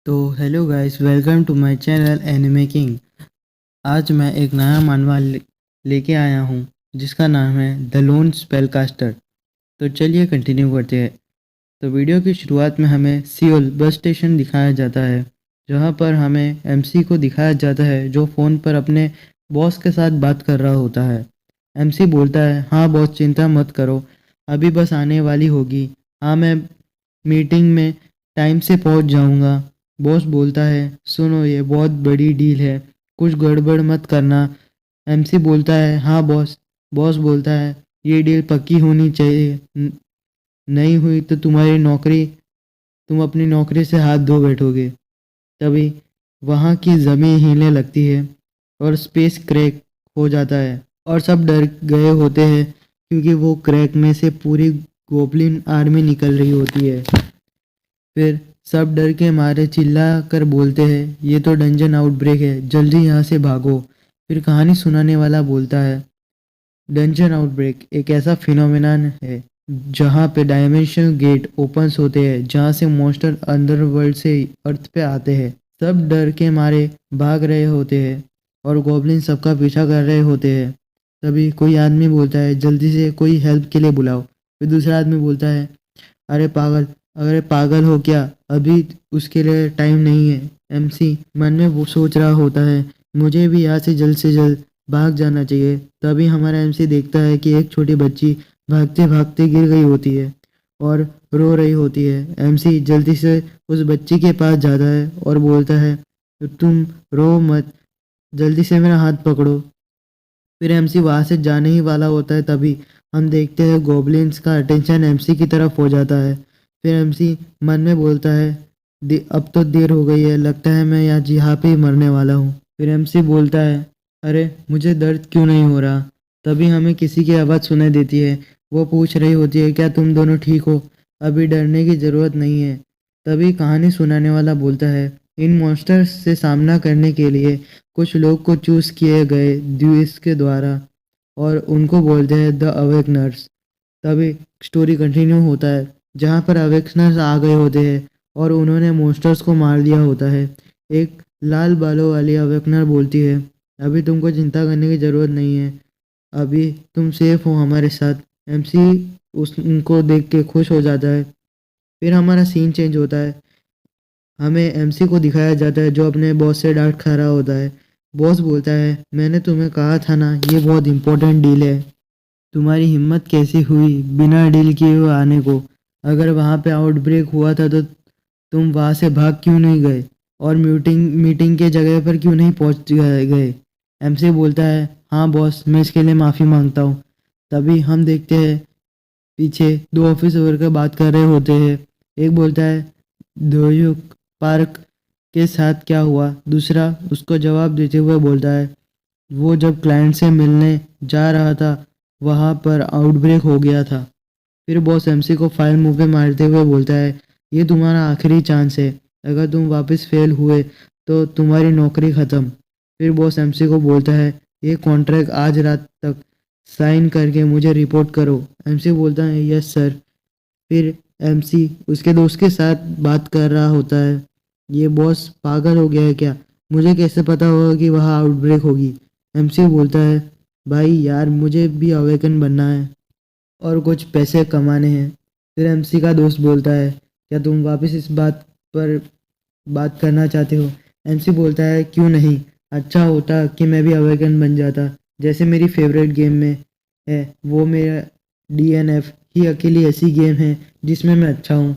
तो hello guys, welcome to my channel anime king. आज मैं एक नया मानवा लेके आया हूँ जिसका नाम है द लोन स्पेलकास्टर। तो चलिए कंटिन्यू करते हैं। तो वीडियो की शुरुआत में हमें सियोल बस स्टेशन दिखाया जाता है, जहाँ पर हमें एमसी को दिखाया जाता है जो फ़ोन पर अपने बॉस के साथ बात कर रहा होता है। एमसी बोलता है, हाँ बॉस, चिंता मत करो, अभी बस आने वाली होगी। हाँ, मैं मीटिंग में टाइम से पहुंच जाऊंगा। बॉस बोलता है, सुनो ये बहुत बड़ी डील है, कुछ गड़बड़ मत करना। एमसी बोलता है, हाँ बॉस। बॉस बोलता है, ये डील पक्की होनी चाहिए, नहीं हुई तो तुम अपनी नौकरी से हाथ धो बैठोगे। तभी वहाँ की ज़मीन हिलने लगती है और स्पेस क्रैक हो जाता है और सब डर गए होते हैं क्योंकि वो क्रैक में से पूरी गोब्लिन आर्मी निकल रही होती है। फिर सब डर के मारे चिल्ला कर बोलते हैं, ये तो डंजन आउटब्रेक है, जल्दी यहाँ से भागो। फिर कहानी सुनाने वाला बोलता है, डंजन आउटब्रेक एक ऐसा फिनोमेनन है जहाँ पे डायमेंशनल गेट ओपन्स होते हैं, जहाँ से मॉन्स्टर अंडरवर्ल्ड से अर्थ पे आते हैं। सब डर के मारे भाग रहे होते हैं और गॉब्लिन सबका पीछा कर रहे होते हैं। तभी कोई आदमी बोलता है, जल्दी से कोई हेल्प के लिए बुलाओ। फिर दूसरा आदमी बोलता है, अरे पागल, अरे पागल हो क्या, अभी उसके लिए टाइम नहीं है। एमसी मन में वो सोच रहा होता है, मुझे भी यहाँ से जल्द भाग जाना चाहिए। तभी हमारा एमसी देखता है कि एक छोटी बच्ची भागते भागते गिर गई होती है और रो रही होती है। एमसी जल्दी से उस बच्ची के पास जाता है और बोलता है, तुम रो मत, जल्दी से मेरा हाथ पकड़ो। फिर एमसी वहां से जाने ही वाला होता है, तभी हम देखते हैं गॉब्लिन्स का अटेंशन एमसी की तरफ हो जाता है। फिर एमसी मन में बोलता है, अब तो देर हो गई है, लगता है मैं यहाँ पे ही मरने वाला हूँ। फिर एमसी बोलता है, अरे मुझे दर्द क्यों नहीं हो रहा। तभी हमें किसी की आवाज़ सुनाई देती है। वो पूछ रही होती है, क्या तुम दोनों ठीक हो, अभी डरने की ज़रूरत नहीं है। तभी कहानी सुनाने वाला बोलता है, इन मॉन्स्टर्स से सामना करने के लिए कुछ लोग को चूज किए गए द्विस के द्वारा और उनको बोलते हैं द अवेकनर्स। तभी स्टोरी कंटिन्यू होता है जहाँ पर अवेकनर्स आ गए होते हैं और उन्होंने मॉन्स्टर्स को मार दिया होता है। एक लाल बालों वाली अवेकनर बोलती है, अभी तुमको चिंता करने की ज़रूरत नहीं है, अभी तुम सेफ हो हमारे साथ। एमसी उनको देख के खुश हो जाता है। फिर हमारा सीन चेंज होता है, हमें एमसी को दिखाया जाता है जो अपने बॉस से डांट खा रहा होता है। बॉस बोलता है, मैंने तुम्हें कहा था ना, ये बहुत इंपॉर्टेंट डील है, तुम्हारी हिम्मत कैसी हुई बिना डील किए हुए आने को। अगर वहाँ पे आउटब्रेक हुआ था तो तुम वहाँ से भाग क्यों नहीं गए और मीटिंग के जगह पर क्यों नहीं पहुँच गए। एमसी बोलता है, हाँ बॉस, मैं इसके लिए माफ़ी मांगता हूँ। तभी हम देखते हैं पीछे दो ऑफिस वर्कर बात कर रहे होते हैं। एक बोलता है, दोयुक पार्क के साथ क्या हुआ। दूसरा उसको जवाब देते हुए बोलता है, वो जब क्लाइंट से मिलने जा रहा था वहाँ पर आउटब्रेक हो गया था। फिर बॉस एमसी को फाइल मुंह पे मारते हुए बोलता है, ये तुम्हारा आखिरी चांस है, अगर तुम वापस फेल हुए तो तुम्हारी नौकरी ख़त्म। फिर बॉस एमसी को बोलता है, ये कॉन्ट्रैक्ट आज रात तक साइन करके मुझे रिपोर्ट करो। एमसी बोलता है, यस सर। फिर एमसी उसके दोस्त के साथ बात कर रहा होता है, ये बॉस पागल हो गया है क्या, मुझे कैसे पता होगा कि वहाँ आउटब्रेक होगी। एमसी बोलता है, भाई यार, मुझे भी अवेकन बनना है और कुछ पैसे कमाने हैं। फिर एमसी का दोस्त बोलता है, क्या तुम वापस इस बात पर बात करना चाहते हो। एमसी बोलता है, क्यों नहीं, अच्छा होता कि मैं भी अवेकन बन जाता, जैसे मेरी फेवरेट गेम में है। वो मेरा डीएनएफ ही अकेली ऐसी गेम है जिसमें मैं अच्छा हूँ।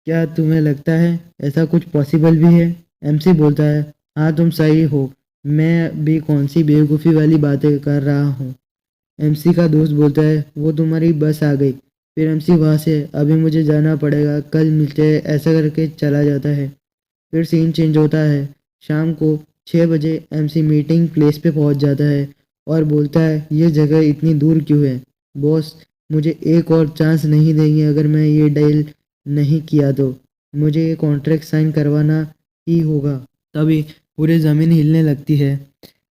क्या तुम्हें लगता है ऐसा कुछ पॉसिबल भी है। एमसी बोलता है, हाँ तुम सही हो, मैं भी कौन सी बेवकूफ़ी वाली बातें कर रहा हूँ। एमसी का दोस्त बोलता है, वो तुम्हारी बस आ गई। फिर एमसी वहाँ से, अभी मुझे जाना पड़ेगा, कल मिलते हैं, ऐसा करके चला जाता है। फिर सीन चेंज होता है, शाम को 6 बजे एमसी मीटिंग प्लेस पे पहुंच जाता है और बोलता है, ये जगह इतनी दूर क्यों है। बॉस मुझे एक और चांस नहीं देंगे, अगर मैं ये डील नहीं किया तो मुझे ये कॉन्ट्रैक्ट साइन करवाना ही होगा। तभी पूरी ज़मीन हिलने लगती है।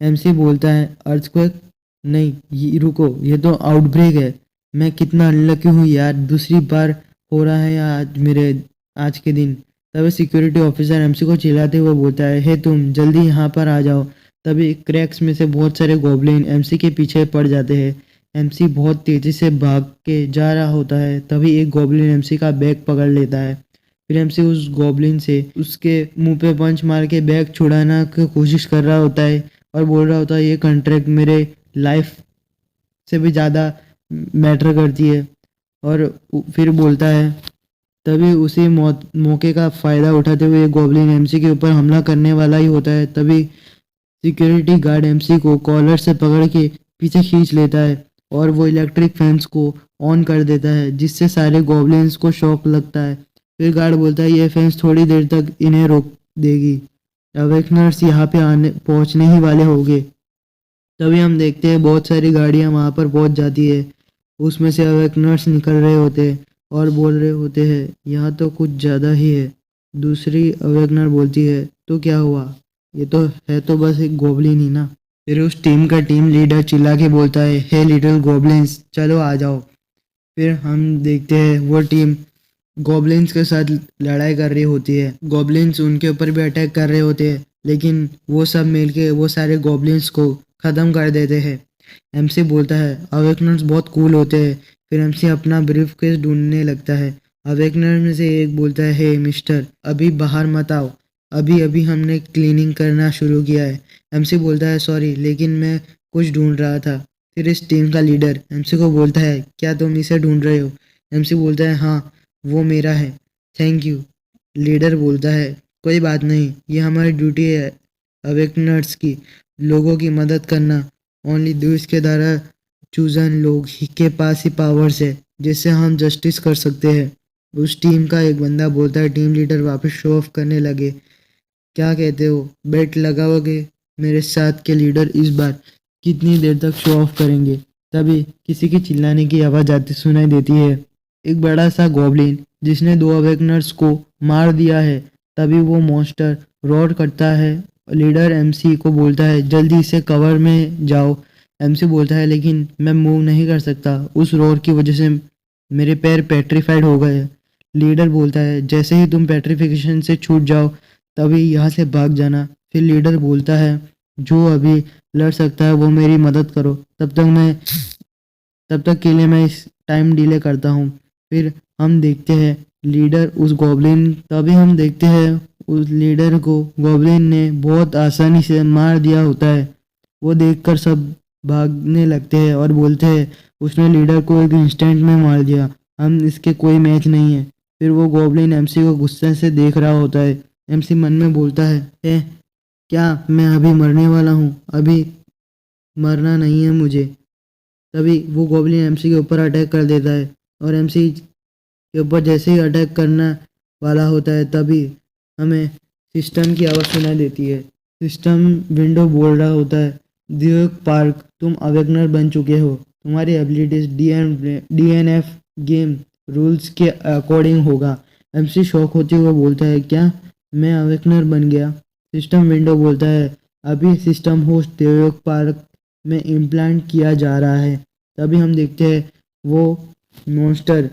एमसी बोलता है, अर्थक्वेक नहीं, ये रुको, ये तो आउटब्रेक है। मैं कितना अनलकी हूँ यार, दूसरी बार हो रहा है आज मेरे आज के दिन। तभी सिक्योरिटी ऑफिसर एमसी को चिल्लाते हुए बोलता है, हे तुम जल्दी यहाँ पर आ जाओ। तभी क्रैक्स में से बहुत सारे गॉब्लिन एमसी के पीछे पड़ जाते हैं। एमसी बहुत तेजी से भाग के जा रहा होता है। तभी एक गॉब्लिन एमसी का बैग पकड़ लेता है। फिर एमसी उस गॉब्लिन से उसके मुंह पे पंच मार के बैग छुड़ाना की कोशिश कर रहा होता है और बोल रहा होता है, ये कॉन्ट्रैक्ट मेरे लाइफ से भी ज़्यादा मैटर करती है। और फिर बोलता है, तभी उसी मौके का फ़ायदा उठाते हुए गॉब्लिन एमसी के ऊपर हमला करने वाला ही होता है। तभी सिक्योरिटी गार्ड एमसी को कॉलर से पकड़ के पीछे खींच लेता है और वो इलेक्ट्रिक फैंस को ऑन कर देता है, जिससे सारे गॉब्लिन्स को शॉक लगता है। फिर गार्ड बोलता है, ये फैंस थोड़ी देर तक इन्हें रोक देगी, अवेकनर्स यहाँ पे आने पहुँचने ही वाले होंगे। तभी हम देखते हैं बहुत सारी गाड़ियाँ वहाँ पर पहुँच जाती है। उसमें से अवेकनर्स निकल रहे होते हैं और बोल रहे होते हैं, यहाँ तो कुछ ज़्यादा ही है। दूसरी अवेकनर बोलती है, तो क्या हुआ, ये तो है तो बस एक गोबलिन ही ना। फिर उस टीम का टीम लीडर चिल्ला के बोलता है, हे लिटिल गोबलिन्स, चलो आ जाओ। फिर हम देखते हैं वो टीम गॉब्लिन्स के साथ लड़ाई कर रही होती है। गॉब्लिन्स उनके ऊपर भी अटैक कर रहे होते हैं, लेकिन वो सब मिलके वो सारे गॉब्लिन्स को ख़त्म कर देते हैं। एमसी बोलता है, अवेकनर्स बहुत कूल होते हैं। फिर एमसी अपना ब्रीफ केस ढूंढने लगता है। अवेकनर में से एक बोलता है, हे मिस्टर, अभी बाहर मत आओ, अभी अभी हमने क्लीनिंग करना शुरू किया है। एमसी बोलता है, सॉरी, लेकिन मैं कुछ ढूंढ रहा था। फिर इस टीम का लीडर एमसी को बोलता है, क्या तुम इसे ढूंढ रहे हो? एमसी बोलता है, हाँ, वो मेरा है, थैंक यू। लीडर बोलता है, कोई बात नहीं, ये हमारी ड्यूटी है अवेकनर्स की, लोगों की मदद करना। ओनली दूस के द्वारा चूजन लोग ही के पास ही पावर्स है जिससे हम जस्टिस कर सकते हैं। उस टीम का एक बंदा बोलता है, टीम लीडर वापस शो ऑफ करने लगे, क्या कहते हो, बेट लगाओगे मेरे साथ के लीडर इस बार कितनी देर तक शो ऑफ करेंगे? तभी किसी की चिल्लाने की आवाज़ आती सुनाई देती है। एक बड़ा सा गॉब्लिन जिसने दो अवेकनर्स को मार दिया है। तभी वो मॉन्स्टर रोर करता है। लीडर एमसी को बोलता है, जल्दी से कवर में जाओ। एमसी बोलता है, लेकिन मैं मूव नहीं कर सकता, उस रोर की वजह से मेरे पैर पेट्रीफाइड हो गए। लीडर बोलता है, जैसे ही तुम पेट्रिफिकेशन से छूट जाओ तभी यहाँ से भाग जाना। फिर लीडर बोलता है, जो अभी लड़ सकता है वो मेरी मदद करो, तब तक के लिए मैं इस टाइम डिले करता हूँ। फिर हम देखते हैं लीडर उस गॉब्लिन तभी हम देखते हैं उस लीडर को गॉब्लिन ने बहुत आसानी से मार दिया होता है। वो देखकर सब भागने लगते हैं और बोलते हैं, उसने लीडर को एक इंस्टेंट में मार दिया, हम इसके कोई मैच नहीं है। फिर वो गॉब्लिन एमसी को गुस्से से देख रहा होता है। एमसी मन में बोलता है, क्या मैं अभी मरने वाला हूँ? अभी मरना नहीं है मुझे। तभी वो गॉब्लिन एमसी के ऊपर अटैक कर देता है और एमसी के ऊपर जैसे ही अटैक करने वाला होता है तभी हमें सिस्टम की आवाज़ सुनाई देती है। सिस्टम विंडो बोल रहा होता है, ड्यूक पार्क, तुम अवेकनर बन चुके हो, तुम्हारी एबिलिटीज डीएनएफ गेम रूल्स के अकॉर्डिंग होगा। एमसी शॉक होते हुए बोलता है, क्या मैं अवेकनर बन गया? सिस्टम विंडो बोलता है, अभी सिस्टम होस्ट ड्यूक पार्क में इम्प्लांट किया जा रहा है। तभी हम देखते हैं वो मॉन्स्टर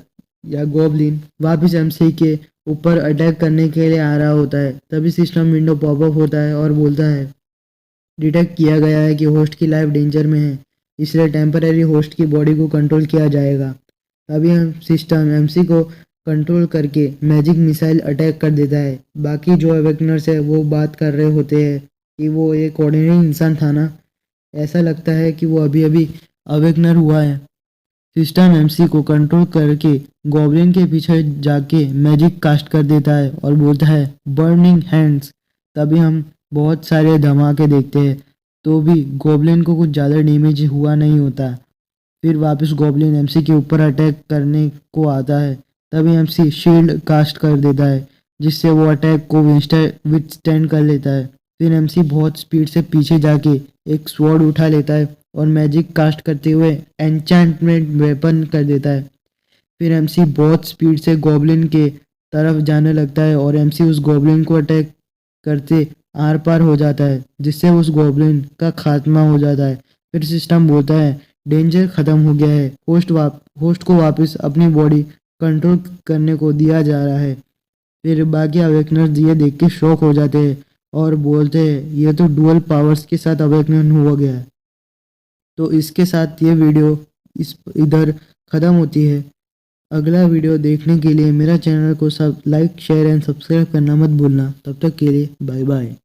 या गॉब्लिन वापस एमसी के ऊपर अटैक करने के लिए आ रहा होता है। तभी सिस्टम विंडो पॉपअप होता है और बोलता है, डिटेक्ट किया गया है कि होस्ट की लाइफ डेंजर में है, इसलिए टेम्पररी होस्ट की बॉडी को कंट्रोल किया जाएगा। तभी हम सिस्टम एमसी को कंट्रोल करके मैजिक मिसाइल अटैक कर देता है। बाकी जो अवेकनर्स है वो बात कर रहे होते हैं कि वो एक ऑर्डिनरी इंसान था ना, ऐसा लगता है कि वो अभी अभी अवेकनर हुआ है। सिस्टम एमसी को कंट्रोल करके गॉब्लिन के पीछे जाके मैजिक कास्ट कर देता है और बोलता है, बर्निंग हैंड्स। तभी हम बहुत सारे धमाके देखते हैं, तो भी गॉब्लिन को कुछ ज़्यादा डैमेज हुआ नहीं होता। फिर वापस गॉब्लिन एमसी के ऊपर अटैक करने को आता है। तभी एमसी शील्ड कास्ट कर देता है, जिससे वो अटैक को विथस्टैंड कर लेता है। फिर एमसी बहुत स्पीड से पीछे जाके एक स्वॉर्ड उठा लेता है और मैजिक कास्ट करते हुए एन्चेंटमेंट वेपन कर देता है। फिर एमसी बहुत स्पीड से गॉब्लिन के तरफ जाने लगता है और एमसी उस गॉब्लिन को अटैक करते आर पार हो जाता है, जिससे उस गॉब्लिन का खात्मा हो जाता है। फिर सिस्टम बोलता है, डेंजर ख़त्म हो गया है, होस्ट को वापस अपनी बॉडी कंट्रोल करने को दिया जा रहा है। फिर बाकी अवेकनर्स ये देख के शॉक हो जाते हैं और बोलते हैं ये तो डुअल पावर्स के साथ अवेकन हुआ गया है। तो इसके साथ ये वीडियो इधर ख़त्म होती है। अगला वीडियो देखने के लिए मेरा चैनल को सब लाइक शेयर एंड सब्सक्राइब करना मत भूलना। तब तक के लिए बाय बाय।